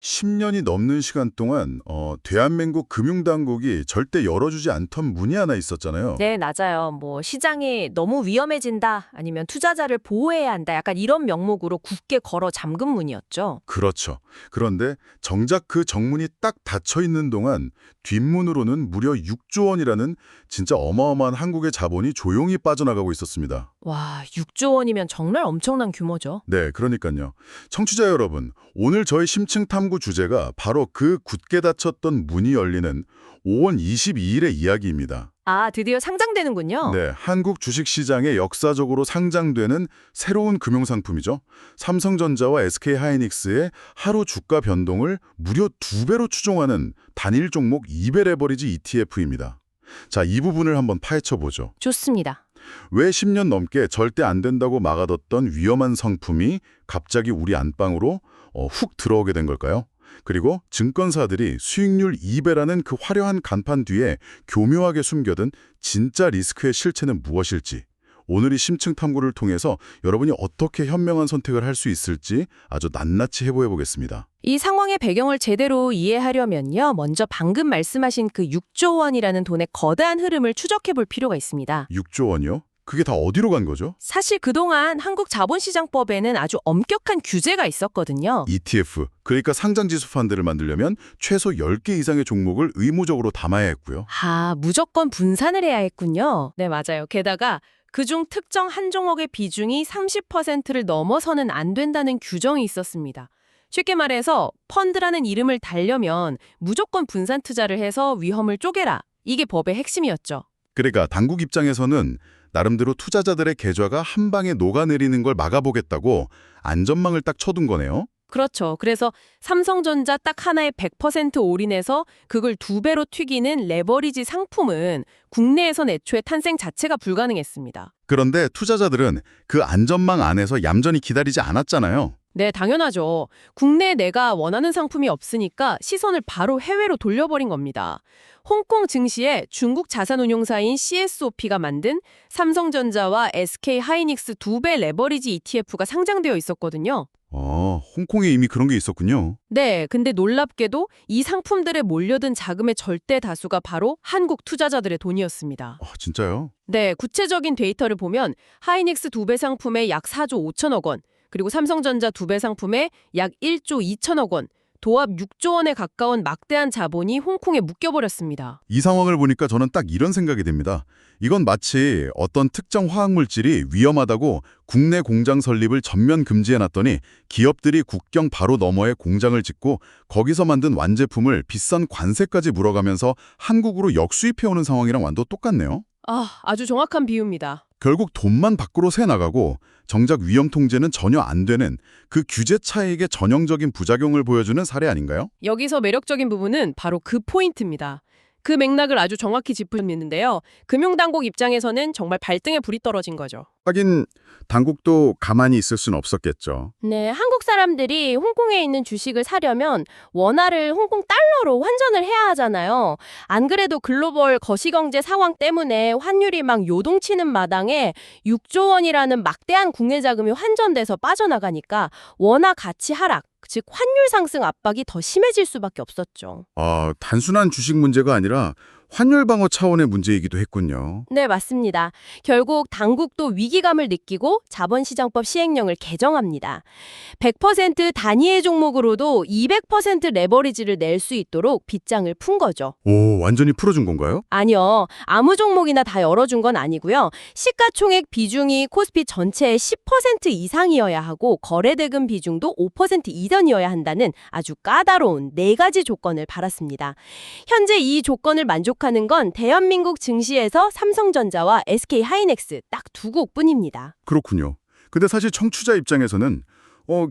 10년이 넘는 시간 동안 대한민국 금융당국이 절대 열어주지 않던 문이 하나 있었잖아요. 네, 맞아요. 시장이 너무 위험해진다, 아니면 투자자를 보호해야 한다, 약간 이런 명목으로 굳게 걸어 잠근 문이었죠. 그렇죠. 그런데 정작 그 정문이 딱 닫혀 있는 동안 뒷문으로는 무려 6조 원이라는 진짜 어마어마한 한국의 자본이 조용히 빠져나가고 있었습니다. 와, 6조 원이면 정말 엄청난 규모죠. 네, 그러니까요. 청취자 여러분, 오늘 저희 심층 탐구 주제가 바로 그 굳게 닫혔던 문이 열리는 5월 22일의 이야기입니다. 아, 드디어 상장되는군요. 네, 한국 주식시장에 역사적으로 상장되는 새로운 금융상품이죠. 삼성전자와 SK하이닉스의 하루 주가 변동을 무려 2배로 추종하는 단일 종목 2배 레버리지 ETF입니다. 자, 이 부분을 한번 파헤쳐보죠. 좋습니다. 왜 10년 넘게 절대 안 된다고 막아뒀던 위험한 상품이 갑자기 우리 안방으로 훅 들어오게 된 걸까요? 그리고 증권사들이 수익률 2배라는 그 화려한 간판 뒤에 교묘하게 숨겨둔 진짜 리스크의 실체는 무엇일지, 오늘 이 심층 탐구를 통해서 여러분이 어떻게 현명한 선택을 할 수 있을지 아주 낱낱이 해보겠습니다. 이 상황의 배경을 제대로 이해하려면요, 먼저 방금 말씀하신 그 6조 원이라는 돈의 거대한 흐름을 추적해 볼 필요가 있습니다. 6조 원이요? 그게 다 어디로 간 거죠? 사실 그동안 한국 자본시장법에는 아주 엄격한 규제가 있었거든요. ETF, 그러니까 상장지수 펀드를 만들려면 최소 10개 이상의 종목을 의무적으로 담아야 했고요. 무조건 분산을 해야 했군요. 네, 맞아요. 게다가 그중 특정 한 종목의 비중이 30%를 넘어서는 안 된다는 규정이 있었습니다. 쉽게 말해서 펀드라는 이름을 달려면 무조건 분산 투자를 해서 위험을 쪼개라. 이게 법의 핵심이었죠. 그러니까 당국 입장에서는 나름대로 투자자들의 계좌가 한 방에 녹아내리는 걸 막아보겠다고 안전망을 딱 쳐둔 거네요. 그렇죠. 그래서 삼성전자 딱 하나에 100% 올인해서 그걸 2배로 튀기는 레버리지 상품은 국내에선 애초에 탄생 자체가 불가능했습니다. 그런데 투자자들은 그 안전망 안에서 얌전히 기다리지 않았잖아요. 네, 당연하죠. 국내에 내가 원하는 상품이 없으니까 시선을 바로 해외로 돌려버린 겁니다. 홍콩 증시에 중국 자산운용사인 CSOP가 만든 삼성전자와 SK하이닉스 2배 레버리지 ETF가 상장되어 있었거든요. 홍콩에 이미 그런 게 있었군요. 네, 근데 놀랍게도 이 상품들에 몰려든 자금의 절대 다수가 바로 한국 투자자들의 돈이었습니다. 진짜요? 네, 구체적인 데이터를 보면 하이닉스 2배 상품에 약 4조 5천억 원, 그리고 삼성전자 2배 상품에 약 1조 2천억 원, 도합 6조 원에 가까운 막대한 자본이 홍콩에 묶여버렸습니다. 이 상황을 보니까 저는 딱 이런 생각이 듭니다. 이건 마치 어떤 특정 화학물질이 위험하다고 국내 공장 설립을 전면 금지해놨더니 기업들이 국경 바로 너머에 공장을 짓고 거기서 만든 완제품을 비싼 관세까지 물어가면서 한국으로 역수입해오는 상황이랑 완전 똑같네요. 아주 정확한 비유입니다. 결국 돈만 밖으로 새나가고 정작 위험 통제는 전혀 안 되는 그 규제 차익의 전형적인 부작용을 보여주는 사례 아닌가요? 여기서 매력적인 부분은 바로 그 포인트입니다. 그 맥락을 아주 정확히 짚어줬는데요. 금융당국 입장에서는 정말 발등에 불이 떨어진 거죠. 하긴 당국도 가만히 있을 수는 없었겠죠. 네, 한국 사람들이 홍콩에 있는 주식을 사려면 원화를 홍콩 달러로 환전을 해야 하잖아요. 안 그래도 글로벌 거시경제 상황 때문에 환율이 막 요동치는 마당에 6조 원이라는 막대한 국내 자금이 환전돼서 빠져나가니까 원화 가치 하락, 즉 환율 상승 압박이 더 심해질 수밖에 없었죠. 단순한 주식 문제가 아니라 환율 방어 차원의 문제이기도 했군요. 네, 맞습니다. 결국 당국도 위기감을 느끼고 자본시장법 시행령을 개정합니다. 100% 단위의 종목으로도 200% 레버리지를 낼 수 있도록 빗장을 푼 거죠. 오, 완전히 풀어준 건가요? 아니요. 아무 종목이나 다 열어준 건 아니고요. 시가총액 비중이 코스피 전체의 10% 이상이어야 하고 거래대금 비중도 5% 이전이어야 한다는 아주 까다로운 4가지 조건을 받았습니다. 현재 이 조건을 만족하는 건 대한민국 증시에서 삼성전자와 SK하이닉스 딱 2곳뿐입니다. 그렇군요. 근데 사실 청취자 입장에서는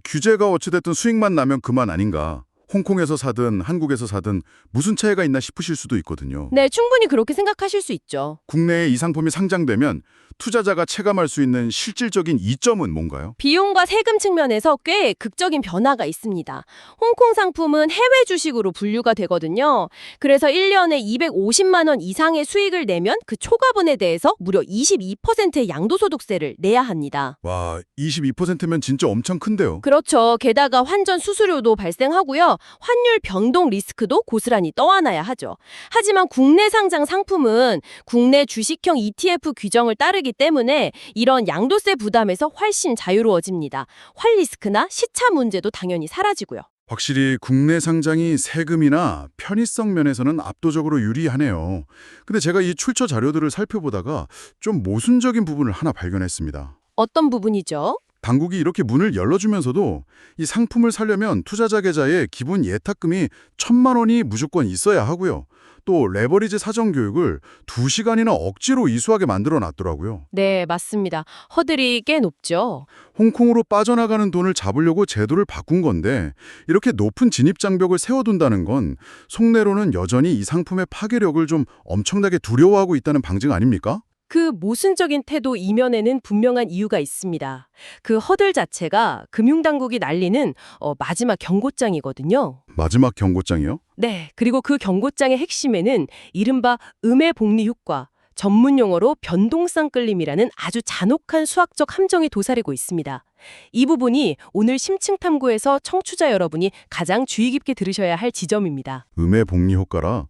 규제가 어찌됐든 수익만 나면 그만 아닌가. 홍콩에서 사든 한국에서 사든 무슨 차이가 있나 싶으실 수도 있거든요. 네, 충분히 그렇게 생각하실 수 있죠. 국내에 이 상품이 상장되면 투자자가 체감할 수 있는 실질적인 이점은 뭔가요? 비용과 세금 측면에서 꽤 극적인 변화가 있습니다. 홍콩 상품은 해외 주식으로 분류가 되거든요. 그래서 1년에 250만 원 이상의 수익을 내면 그 초과분에 대해서 무려 22%의 양도소득세를 내야 합니다. 와, 22%면 진짜 엄청 큰데요. 그렇죠. 게다가 환전 수수료도 발생하고요. 환율 변동 리스크도 고스란히 떠안아야 하죠. 하지만 국내 상장 상품은 국내 주식형 ETF 규정을 따르기 때문에 이런 양도세 부담에서 훨씬 자유로워집니다. 환 리스크나 시차 문제도 당연히 사라지고요. 확실히 국내 상장이 세금이나 편의성 면에서는 압도적으로 유리하네요. 근데 제가 이 출처 자료들을 살펴보다가 좀 모순적인 부분을 하나 발견했습니다. 어떤 부분이죠? 당국이 이렇게 문을 열어주면서도 이 상품을 사려면 투자자 계좌에 기본 예탁금이 1,000만 원이 무조건 있어야 하고요. 또 레버리지 사전 교육을 2시간이나 억지로 이수하게 만들어 놨더라고요. 네, 맞습니다. 허들이 꽤 높죠. 홍콩으로 빠져나가는 돈을 잡으려고 제도를 바꾼 건데 이렇게 높은 진입 장벽을 세워둔다는 건 속내로는 여전히 이 상품의 파괴력을 좀 엄청나게 두려워하고 있다는 방증 아닙니까? 그 모순적인 태도 이면에는 분명한 이유가 있습니다. 그 허들 자체가 금융당국이 날리는 마지막 경고장이거든요. 마지막 경고장이요? 네, 그리고 그 경고장의 핵심에는 이른바 음의 복리 효과, 전문 용어로 변동성 끌림이라는 아주 잔혹한 수학적 함정이 도사리고 있습니다. 이 부분이 오늘 심층 탐구에서 청취자 여러분이 가장 주의 깊게 들으셔야 할 지점입니다. 음의 복리 효과라.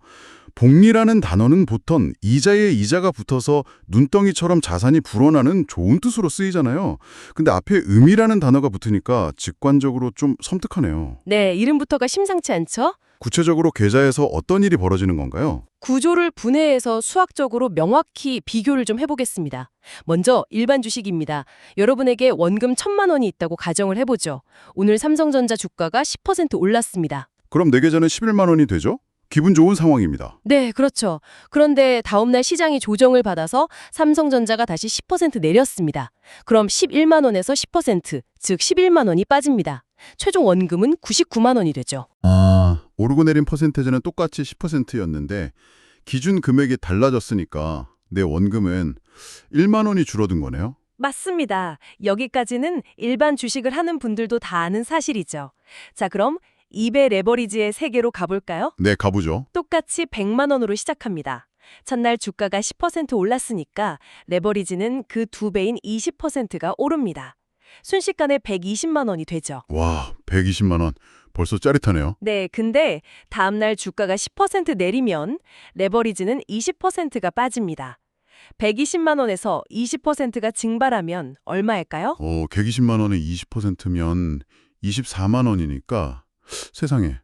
복리라는 단어는 보통 이자에 이자가 붙어서 눈덩이처럼 자산이 불어나는 좋은 뜻으로 쓰이잖아요. 근데 앞에 음이라는 단어가 붙으니까 직관적으로 좀 섬뜩하네요. 네, 이름부터가 심상치 않죠? 구체적으로 계좌에서 어떤 일이 벌어지는 건가요? 구조를 분해해서 수학적으로 명확히 비교를 좀 해보겠습니다. 먼저 일반 주식입니다. 여러분에게 원금 1,000만 원이 있다고 가정을 해보죠. 오늘 삼성전자 주가가 10% 올랐습니다. 그럼 내 계좌는 11만 원이 되죠? 기분 좋은 상황입니다. 네, 그렇죠. 그런데 다음날 시장이 조정을 받아서 삼성전자가 다시 10% 내렸습니다. 그럼 11만 원에서 10%, 즉 11만 원이 빠집니다. 최종 원금은 99만 원이 되죠. 오르고 내린 퍼센테이지는 똑같이 10%였는데 기준 금액이 달라졌으니까 내 원금은 1만 원이 줄어든 거네요. 맞습니다. 여기까지는 일반 주식을 하는 분들도 다 아는 사실이죠. 자, 그럼 2배 레버리지의 세계로 가볼까요? 네, 가보죠. 똑같이 100만 원으로 시작합니다. 첫날 주가가 10% 올랐으니까 레버리지는 그 2배인 20%가 오릅니다. 순식간에 120만 원이 되죠. 와, 120만 원. 벌써 짜릿하네요. 네, 근데 다음날 주가가 10% 내리면 레버리지는 20%가 빠집니다. 120만 원에서 20%가 증발하면 얼마일까요? 120만 원에 20%면 24만 원이니까 세상에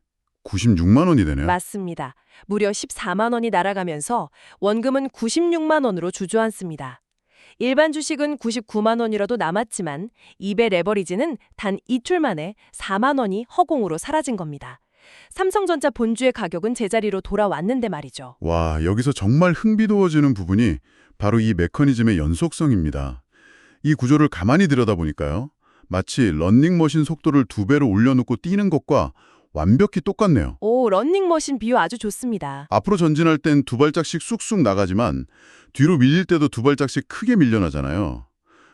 96만 원이 되네요. 맞습니다. 무려 14만 원이 날아가면서 원금은 96만 원으로 주저앉습니다. 일반 주식은 99만 원이라도 남았지만 2배 레버리지는 단 이틀 만에 4만 원이 허공으로 사라진 겁니다. 삼성전자 본주의 가격은 제자리로 돌아왔는데 말이죠. 와, 여기서 정말 흥미로워지는 부분이 바로 이 메커니즘의 연속성입니다. 이 구조를 가만히 들여다보니까요. 마치 러닝머신 속도를 2배로 올려놓고 뛰는 것과 완벽히 똑같네요. 오, 러닝머신 비유 아주 좋습니다. 앞으로 전진할 땐 2발짝씩 쑥쑥 나가지만 뒤로 밀릴 때도 2발짝씩 크게 밀려나잖아요.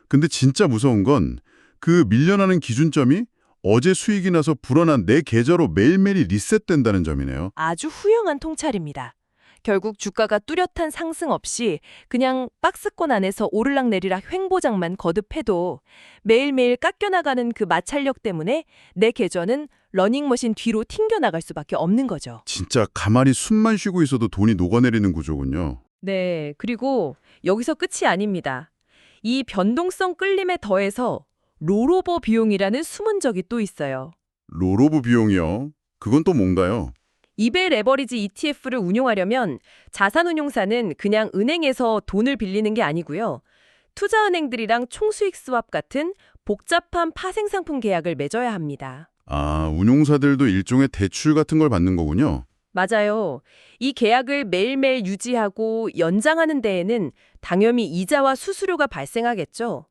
근데 진짜 무서운 건 그 밀려나는 기준점이 어제 수익이 나서 불어난 내 계좌로 매일매일 리셋된다는 점이네요. 아주 훌륭한 통찰입니다. 결국 주가가 뚜렷한 상승 없이 그냥 박스권 안에서 오르락내리락 횡보장만 거듭해도 매일매일 깎여나가는 그 마찰력 때문에 내 계좌는 러닝머신 뒤로 튕겨나갈 수밖에 없는 거죠. 진짜 가만히 숨만 쉬고 있어도 돈이 녹아내리는 구조군요. 네, 그리고 여기서 끝이 아닙니다. 이 변동성 끌림에 더해서 롤오버 비용이라는 숨은 적이 또 있어요. 롤오브 비용이요? 그건 또 뭔가요? 2배 레버리지 ETF를 운용하려면 자산운용사는 그냥 은행에서 돈을 빌리는 게 아니고요. 투자은행들이랑 총수익 스왑 같은 복잡한 파생상품 계약을 맺어야 합니다. 운용사들도 일종의 대출 같은 걸 받는 거군요. 맞아요. 이 계약을 매일매일 유지하고 연장하는 데에는 당연히 이자와 수수료가 발생하겠죠.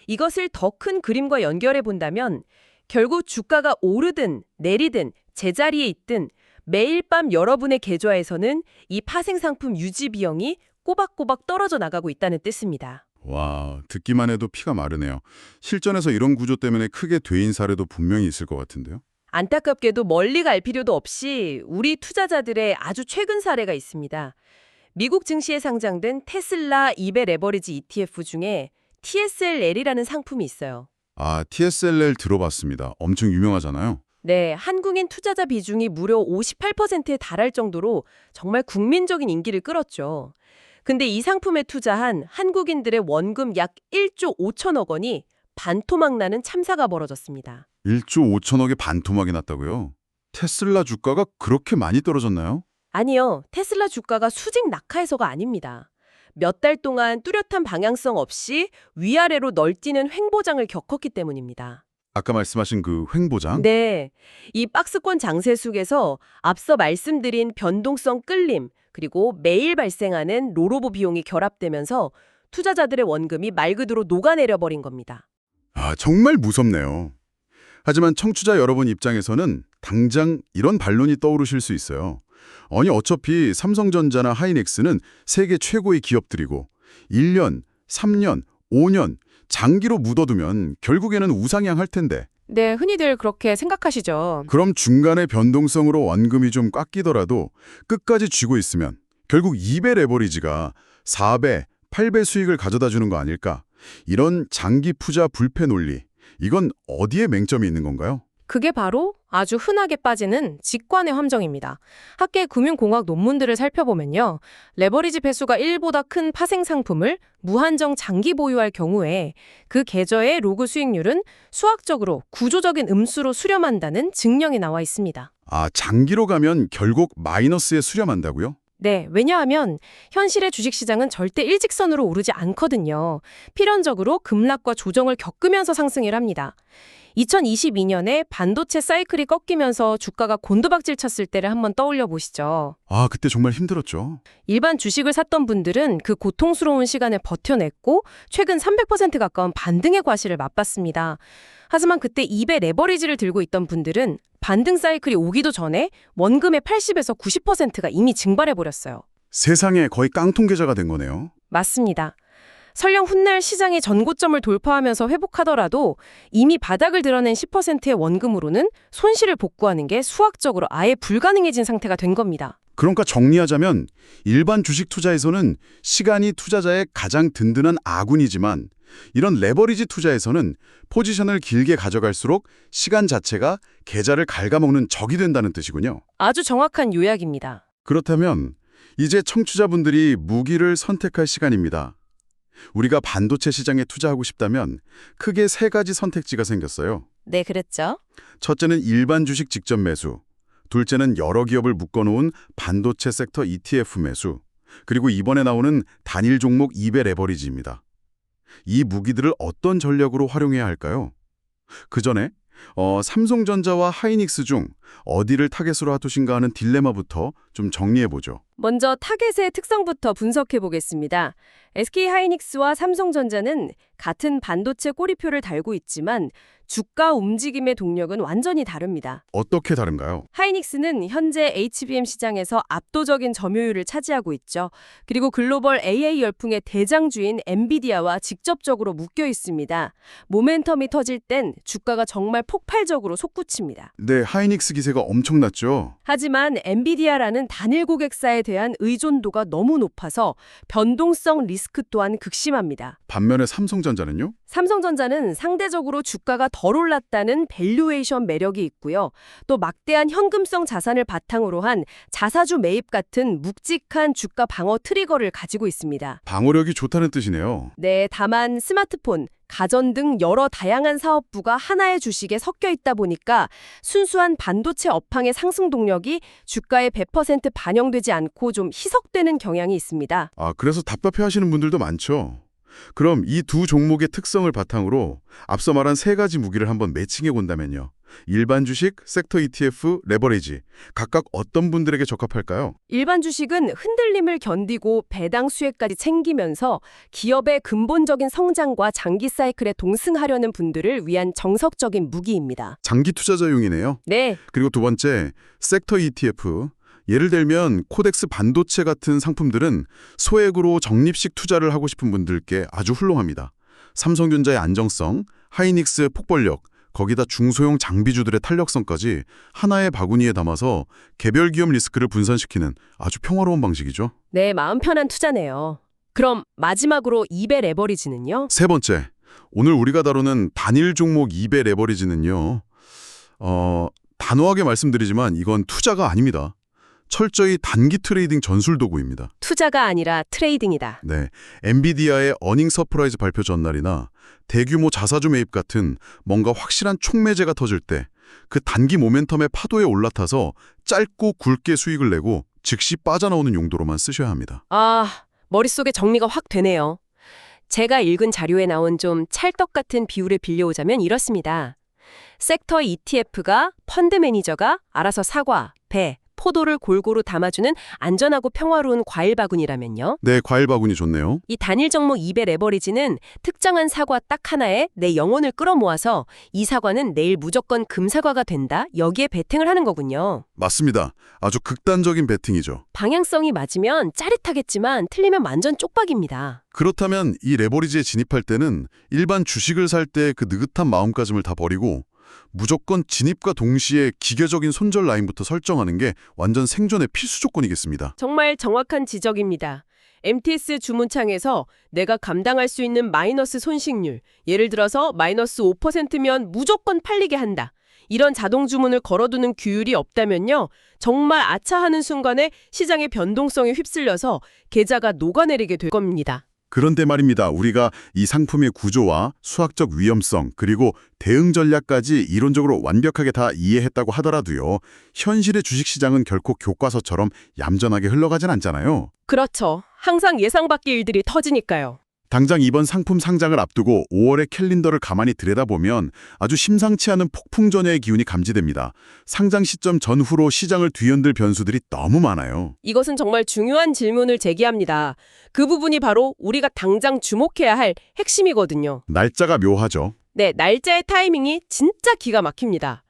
이것을 더 큰 그림과 연결해 본다면 결국 주가가 오르든 내리든 제자리에 있든 매일 밤 여러분의 계좌에서는 이 파생상품 유지 비용이 꼬박꼬박 떨어져 나가고 있다는 뜻입니다. 와, 듣기만 해도 피가 마르네요. 실전에서 이런 구조 때문에 크게 되인 사례도 분명히 있을 것 같은데요. 안타깝게도 멀리 갈 필요도 없이 우리 투자자들의 아주 최근 사례가 있습니다. 미국 증시에 상장된 테슬라 2배 레버리지 ETF 중에 TSLL이라는 상품이 있어요. TSLL 들어봤습니다. 엄청 유명하잖아요. 네, 한국인 투자자 비중이 무려 58%에 달할 정도로 정말 국민적인 인기를 끌었죠. 근데 이 상품에 투자한 한국인들의 원금 약 1조 5천억 원이 반토막 나는 참사가 벌어졌습니다. 1조 5천억의 반토막이 났다고요? 테슬라 주가가 그렇게 많이 떨어졌나요? 아니요, 테슬라 주가가 수직 낙하해서가 아닙니다. 몇 달 동안 뚜렷한 방향성 없이 위아래로 널뛰는 횡보장을 겪었기 때문입니다. 아까 말씀하신 그 횡보장? 네, 이 박스권 장세 속에서 앞서 말씀드린 변동성 끌림, 그리고 매일 발생하는 롤오버 비용이 결합되면서 투자자들의 원금이 말 그대로 녹아내려 버린 겁니다. 아, 정말 무섭네요. 하지만 청취자 여러분 입장에서는 당장 이런 반론이 떠오르실 수 있어요. 아니, 어차피 삼성전자나 하이닉스는 세계 최고의 기업들이고 1년, 3년, 5년 장기로 묻어두면 결국에는 우상향할 텐데 네, 흔히들 그렇게 생각하시죠. 그럼 중간에 변동성으로 원금이 좀 깎이더라도 끝까지 쥐고 있으면 결국 2배 레버리지가 4배, 8배 수익을 가져다 주는 거 아닐까? 이런 장기 투자 불패 논리, 이건 어디에 맹점이 있는 건가요? 그게 바로 아주 흔하게 빠지는 직관의 함정입니다. 학계 금융공학 논문들을 살펴보면요. 레버리지 배수가 1보다 큰 파생 상품을 무한정 장기 보유할 경우에 그 계좌의 로그 수익률은 수학적으로 구조적인 음수로 수렴한다는 증명이 나와 있습니다. 아, 장기로 가면 결국 마이너스에 수렴한다고요? 네, 왜냐하면 현실의 주식시장은 절대 일직선으로 오르지 않거든요. 필연적으로 급락과 조정을 겪으면서 상승을 합니다. 2022년에 반도체 사이클이 꺾이면서 주가가 곤두박질 쳤을 때를 한번 떠올려 보시죠. 아, 그때 정말 힘들었죠. 일반 주식을 샀던 분들은 그 고통스러운 시간을 버텨냈고 최근 300% 가까운 반등의 과실을 맛봤습니다. 하지만 그때 2배 레버리지를 들고 있던 분들은 반등 사이클이 오기도 전에 원금의 80에서 90%가 이미 증발해버렸어요. 세상에 거의 깡통 계좌가 된 거네요. 맞습니다. 설령 훗날 시장이 전고점을 돌파하면서 회복하더라도 이미 바닥을 드러낸 10%의 원금으로는 손실을 복구하는 게 수학적으로 아예 불가능해진 상태가 된 겁니다. 그러니까 정리하자면 일반 주식 투자에서는 시간이 투자자의 가장 든든한 아군이지만 이런 레버리지 투자에서는 포지션을 길게 가져갈수록 시간 자체가 계좌를 갉아먹는 적이 된다는 뜻이군요. 아주 정확한 요약입니다. 그렇다면 이제 청취자분들이 무기를 선택할 시간입니다. 우리가 반도체 시장에 투자하고 싶다면 크게 세 가지 선택지가 생겼어요. 네, 그랬죠. 첫째는 일반 주식 직접 매수, 둘째는 여러 기업을 묶어놓은 반도체 섹터 ETF 매수, 그리고 이번에 나오는 단일 종목 2배 레버리지입니다. 이 무기들을 어떤 전략으로 활용해야 할까요? 그 전에 삼성전자와 하이닉스 중 어디를 타겟으로 하두신가 하는 딜레마부터 좀 정리해보죠. 먼저 타겟의 특성부터 분석해 보겠습니다. SK하이닉스와 삼성전자는 같은 반도체 꼬리표를 달고 있지만 주가 움직임의 동력은 완전히 다릅니다. 어떻게 다른가요? 하이닉스는 현재 HBM 시장에서 압도적인 점유율을 차지하고 있죠. 그리고 글로벌 AI 열풍의 대장주인 엔비디아와 직접적으로 묶여 있습니다. 모멘텀이 터질 땐 주가가 정말 폭발적으로 솟구칩니다. 네, 하이닉스 기세가 엄청났죠. 하지만 엔비디아라는 단일 고객사에 대한 의존도가 너무 높아서 변동성 리스크 또한 극심합니다. 반면에 삼성전자는요? 삼성전자는 상대적으로 주가가 덜 올랐다는 밸류에이션 매력이 있고요. 또 막대한 현금성 자산을 바탕으로 한 자사주 매입 같은 묵직한 주가 방어 트리거를 가지고 있습니다. 방어력이 좋다는 뜻이네요. 네, 다만 스마트폰, 가전 등 여러 다양한 사업부가 하나의 주식에 섞여 있다 보니까 순수한 반도체 업황의 상승 동력이 주가에 100% 반영되지 않고 좀 희석되는 경향이 있습니다. 아, 그래서 답답해 하시는 분들도 많죠. 그럼 이 두 종목의 특성을 바탕으로 앞서 말한 세 가지 무기를 한번 매칭해 본다면요. 일반 주식, 섹터 ETF, 레버리지 각각 어떤 분들에게 적합할까요? 일반 주식은 흔들림을 견디고 배당 수혜까지 챙기면서 기업의 근본적인 성장과 장기 사이클에 동승하려는 분들을 위한 정석적인 무기입니다. 장기 투자자용이네요. 네, 그리고 두 번째, 섹터 ETF. 예를 들면 코덱스 반도체 같은 상품들은 소액으로 적립식 투자를 하고 싶은 분들께 아주 훌륭합니다. 삼성전자의 안정성, 하이닉스의 폭발력, 거기다 중소형 장비주들의 탄력성까지 하나의 바구니에 담아서 개별 기업 리스크를 분산시키는 아주 평화로운 방식이죠. 네, 마음 편한 투자네요. 그럼 마지막으로 2배 레버리지는요? 세 번째, 오늘 우리가 다루는 단일 종목 2배 레버리지는요. 단호하게 말씀드리지만 이건 투자가 아닙니다. 철저히 단기 트레이딩 전술 도구입니다. 투자가 아니라 트레이딩이다. 네, 엔비디아의 어닝 서프라이즈 발표 전날이나 대규모 자사주 매입 같은 뭔가 확실한 촉매제가 터질 때 그 단기 모멘텀의 파도에 올라타서 짧고 굵게 수익을 내고 즉시 빠져나오는 용도로만 쓰셔야 합니다. 아, 머릿속에 정리가 확 되네요. 제가 읽은 자료에 나온 좀 찰떡 같은 비유를 빌려오자면 이렇습니다. 섹터 ETF가 펀드 매니저가 알아서 사과, 배, 포도를 골고루 담아주는 안전하고 평화로운 과일 바구니라면요. 네, 과일 바구니 좋네요. 이 단일 종목 2배 레버리지는 특정한 사과 딱 하나에 내 영혼을 끌어모아서 이 사과는 내일 무조건 금사과가 된다. 여기에 베팅을 하는 거군요. 맞습니다. 아주 극단적인 베팅이죠. 방향성이 맞으면 짜릿하겠지만 틀리면 완전 쪽박입니다. 그렇다면 이 레버리지에 진입할 때는 일반 주식을 살 때 그 느긋한 마음가짐을 다 버리고 무조건 진입과 동시에 기계적인 손절 라인부터 설정하는 게 완전 생존의 필수 조건이겠습니다. 정말 정확한 지적입니다. MTS 주문창에서 내가 감당할 수 있는 마이너스 손익률, 예를 들어서 마이너스 5%면 무조건 팔리게 한다. 이런 자동 주문을 걸어두는 규율이 없다면요. 정말 아차하는 순간에 시장의 변동성에 휩쓸려서 계좌가 녹아내리게 될 겁니다. 그런데 말입니다. 우리가 이 상품의 구조와 수학적 위험성 그리고 대응 전략까지 이론적으로 완벽하게 다 이해했다고 하더라도요. 현실의 주식시장은 결코 교과서처럼 얌전하게 흘러가진 않잖아요. 그렇죠. 항상 예상 밖의 일들이 터지니까요. 당장 이번 상품 상장을 앞두고 5월의 캘린더를 가만히 들여다보면 아주 심상치 않은 폭풍전야의 기운이 감지됩니다. 상장 시점 전후로 시장을 뒤흔들 변수들이 너무 많아요. 이것은 정말 중요한 질문을 제기합니다. 그 부분이 바로 우리가 당장 주목해야 할 핵심이거든요. 날짜가 묘하죠. 네, 날짜의 타이밍이 진짜 기가 막힙니다.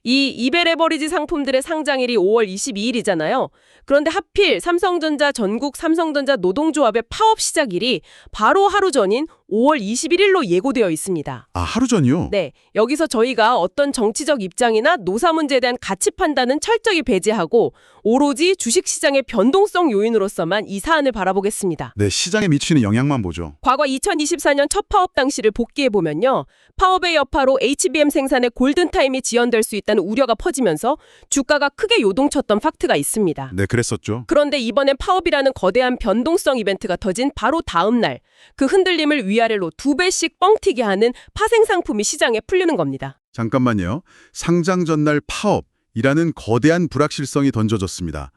이 이베 레버리지 상품들의 상장일이 5월 22일이잖아요. 그런데 하필 삼성전자 전국 삼성전자 노동조합의 파업 시작일이 바로 하루 전인 5월 21일로 예고되어 있습니다. 아, 하루 전이요? 네, 여기서 저희가 어떤 정치적 입장이나 노사 문제에 대한 가치 판단은 철저히 배제하고 오로지 주식시장의 변동성 요인으로서만 이 사안을 바라보겠습니다. 네, 시장에 미치는 영향만 보죠. 과거 2024년 첫 파업 당시를 복기해보면요. 파업의 여파로 HBM 생산의 골든타임이 지연될 수 있다는 우려가 퍼지면서 주가가 크게 요동쳤던 팩트가 있습니다. 네, 그랬었죠. 그런데 이번엔 파업이라는 거대한 변동성 이벤트가 터진 바로 다음 날 그 흔들림을 위아래로 2배씩 뻥튀기 하는 파생 상품이 시장에 풀리는 겁니다. 잠깐만요. 상장 전날 파업이라는 거대한 불확실성이 던져졌습니다.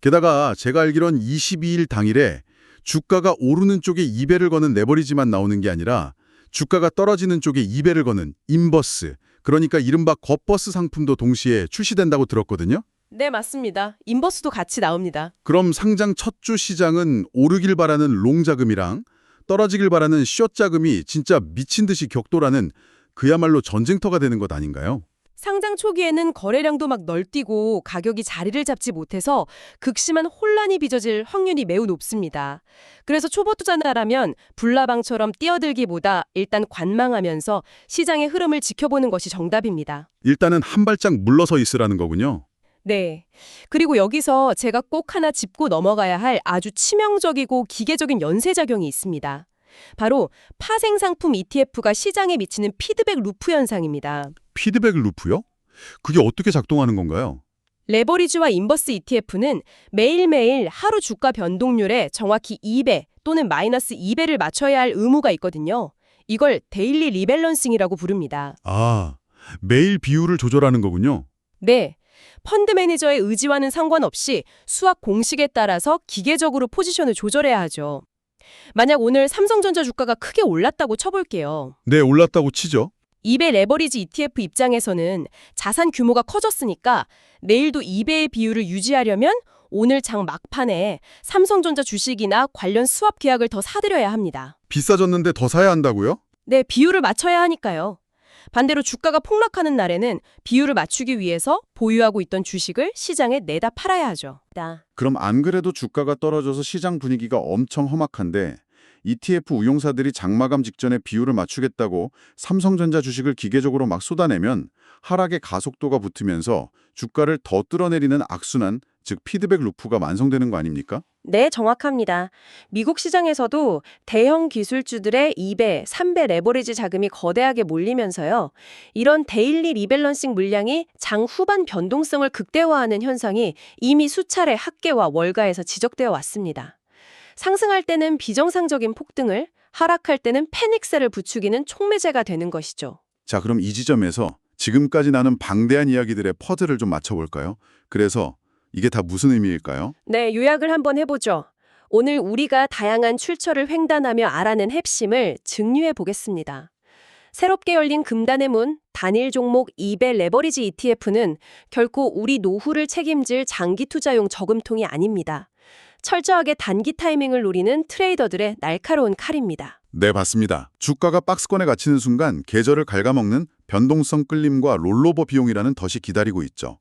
게다가 제가 알기론 22일 당일에 주가가 오르는 쪽에 2배를 거는 레버리지만 나오는 게 아니라 주가가 떨어지는 쪽에 2배를 거는 인버스, 그러니까 이른바 겉버스 상품도 동시에 출시된다고 들었거든요. 네, 맞습니다. 인버스도 같이 나옵니다. 그럼 상장 첫 주 시장은 오르길 바라는 롱 자금이랑 떨어지길 바라는 숏 자금이 진짜 미친 듯이 격돌하는 그야말로 전쟁터가 되는 것 아닌가요? 상장 초기에는 거래량도 막 널뛰고 가격이 자리를 잡지 못해서 극심한 혼란이 빚어질 확률이 매우 높습니다. 그래서 초보 투자자라면 불나방처럼 뛰어들기보다 일단 관망하면서 시장의 흐름을 지켜보는 것이 정답입니다. 일단은 한 발짝 물러서 있으라는 거군요. 네. 그리고 여기서 제가 꼭 하나 짚고 넘어가야 할 아주 치명적이고 기계적인 연쇄작용이 있습니다. 바로 파생 상품 ETF가 시장에 미치는 피드백 루프 현상입니다. 피드백 루프요? 그게 어떻게 작동하는 건가요? 레버리지와 인버스 ETF는 매일매일 하루 주가 변동률에 정확히 2배 또는 마이너스 2배를 맞춰야 할 의무가 있거든요. 이걸 데일리 리밸런싱이라고 부릅니다. 아, 매일 비율을 조절하는 거군요. 네. 펀드 매니저의 의지와는 상관없이 수학 공식에 따라서 기계적으로 포지션을 조절해야 하죠. 만약 오늘 삼성전자 주가가 크게 올랐다고 쳐볼게요. 네, 올랐다고 치죠. 이베 레버리지 ETF 입장에서는 자산 규모가 커졌으니까 내일도 2배의 비율을 유지하려면 오늘 장 막판에 삼성전자 주식이나 관련 스왑 계약을 더 사들여야 합니다. 비싸졌는데 더 사야 한다고요? 네, 비율을 맞춰야 하니까요. 반대로 주가가 폭락하는 날에는 비율을 맞추기 위해서 보유하고 있던 주식을 시장에 내다 팔아야 하죠. 그럼 안 그래도 주가가 떨어져서 시장 분위기가 엄청 험악한데 ETF 운용사들이 장마감 직전에 비율을 맞추겠다고 삼성전자 주식을 기계적으로 막 쏟아내면 하락의 가속도가 붙으면서 주가를 더 뚫어내리는 악순환, 즉 피드백 루프가 완성되는 거 아닙니까? 네, 정확합니다. 미국 시장에서도 대형 기술주들의 2배, 3배 레버리지 자금이 거대하게 몰리면서요. 이런 데일리 리밸런싱 물량이 장 후반 변동성을 극대화하는 현상이 이미 수차례 학계와 월가에서 지적되어 왔습니다. 상승할 때는 비정상적인 폭등을, 하락할 때는 패닉세를 부추기는 촉매제가 되는 것이죠. 자, 그럼 이 지점에서 지금까지 나눈 방대한 이야기들의 퍼즐을 좀 맞춰볼까요? 그래서 이게 다 무슨 의미일까요? 네, 요약을 한번 해보죠. 오늘 우리가 다양한 출처를 횡단하며 알아낸 핵심을 증류해 보겠습니다. 새롭게 열린 금단의 문, 단일 종목 2배 레버리지 ETF는 결코 우리 노후를 책임질 장기 투자용 저금통이 아닙니다. 철저하게 단기 타이밍을 노리는 트레이더들의 날카로운 칼입니다. 네, 맞습니다. 주가가 박스권에 갇히는 순간 계절을 갉아먹는 변동성 끌림과 롤로버 비용이라는 덫이 기다리고 있죠.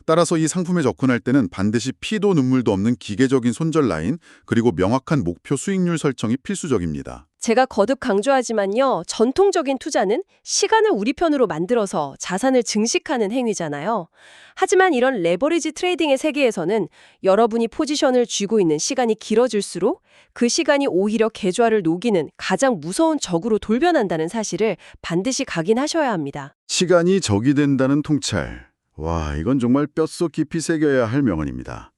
따라서 이 상품에 접근할 때는 반드시 피도 눈물도 없는 기계적인 손절 라인, 그리고 명확한 목표 수익률 설정이 필수적입니다. 제가 거듭 강조하지만요, 전통적인 투자는 시간을 우리 편으로 만들어서 자산을 증식하는 행위잖아요. 하지만 이런 레버리지 트레이딩의 세계에서는 여러분이 포지션을 쥐고 있는 시간이 길어질수록 그 시간이 오히려 계좌를 녹이는 가장 무서운 적으로 돌변한다는 사실을 반드시 각인하셔야 합니다. 시간이 적이 된다는 통찰. 와, 이건 정말 뼛속 깊이 새겨야 할 명언입니다.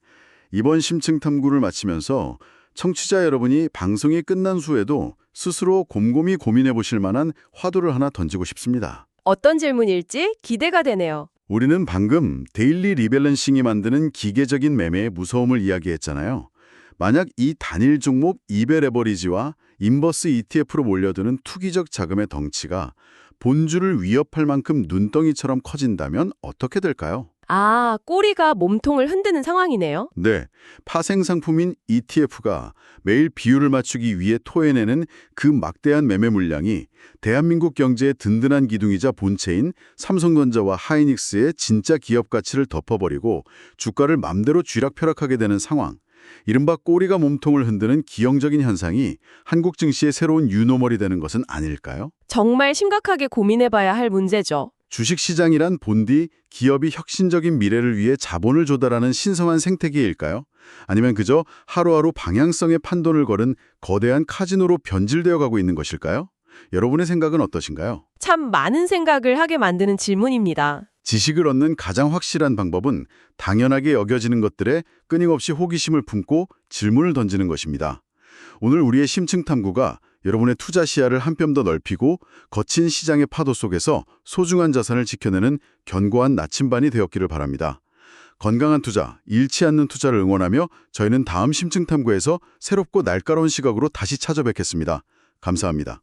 이번 심층 탐구를 마치면서 청취자 여러분이 방송이 끝난 후에도 스스로 곰곰이 고민해 보실 만한 화두를 하나 던지고 싶습니다. 어떤 질문일지 기대가 되네요. 우리는 방금 데일리 리밸런싱이 만드는 기계적인 매매의 무서움을 이야기했잖아요. 만약 이 단일 종목 2배 레버리지와 인버스 ETF로 몰려드는 투기적 자금의 덩치가 본주를 위협할 만큼 눈덩이처럼 커진다면 어떻게 될까요? 아, 꼬리가 몸통을 흔드는 상황이네요. 네, 파생 상품인 ETF가 매일 비율을 맞추기 위해 토해내는 그 막대한 매매 물량이 대한민국 경제의 든든한 기둥이자 본체인 삼성전자와 하이닉스의 진짜 기업 가치를 덮어버리고 주가를 맘대로 쥐락펴락하게 되는 상황. 이른바 꼬리가 몸통을 흔드는 기형적인 현상이 한국 증시의 새로운 유노멀이 되는 것은 아닐까요? 정말 심각하게 고민해봐야 할 문제죠. 주식시장이란 본디 기업이 혁신적인 미래를 위해 자본을 조달하는 신성한 생태계일까요? 아니면 그저 하루하루 방향성의 판돈을 걸은 거대한 카지노로 변질되어 가고 있는 것일까요? 여러분의 생각은 어떠신가요? 참 많은 생각을 하게 만드는 질문입니다. 지식을 얻는 가장 확실한 방법은 당연하게 여겨지는 것들에 끊임없이 호기심을 품고 질문을 던지는 것입니다. 오늘 우리의 심층 탐구가 여러분의 투자 시야를 한 뼘 더 넓히고 거친 시장의 파도 속에서 소중한 자산을 지켜내는 견고한 나침반이 되었기를 바랍니다. 건강한 투자, 잃지 않는 투자를 응원하며 저희는 다음 심층 탐구에서 새롭고 날카로운 시각으로 다시 찾아뵙겠습니다. 감사합니다.